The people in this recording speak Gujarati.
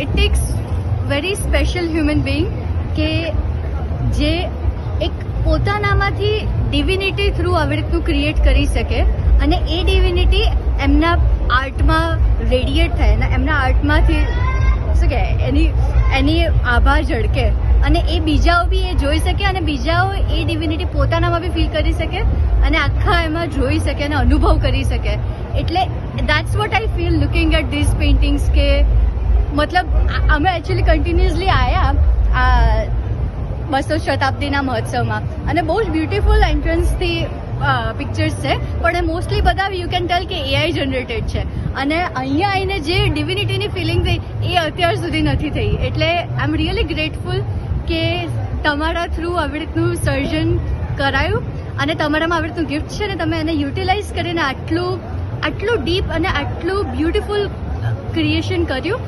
It tax very special human being કે જે એક પોતાનામાંથી ડિવિનિટી થ્રુ આવી રીતનું ક્રિએટ કરી શકે અને એ ડિવિનિટી એમના આર્ટમાં રેડિએટ થાય અને એમના આર્ટમાંથી શું કહે એની આભા ઝળકે અને એ બીજાઓ બી એ જોઈ શકે અને બીજાઓ એ ડિવિનિટી પોતાનામાં બી ફીલ કરી શકે અને આખા એમાં જોઈ શકે અને અનુભવ કરી શકે. એટલે that's what I feel looking at this paintings કે મતલબ અમે એકચ્યુઅલી કન્ટિન્યુઅસલી આવ્યા આ 200 શતાબ્દીના મહોત્સવમાં અને બહુ જ બ્યુટિફુલ એન્ટ્રન્સથી પિક્ચર્સ છે પણ મોસ્ટલી બધા યુ કેન ટેલ કે એઆઈ જનરેટેડ છે અને અહીંયા આવીને જે ડિવિનિટીની ફિલિંગ થઈ એ અત્યાર સુધી નથી થઈ. એટલે આઈ એમ રિયલી ગ્રેટફુલ કે તમારા થ્રુ આવી રીતનું સર્જન કરાયું અને તમારામાં આવી રીતનું ગિફ્ટ છે ને તમે એને યુટિલાઇઝ કરીને આટલું ડીપ અને આટલું બ્યુટિફુલ ક્રિએશન કર્યું.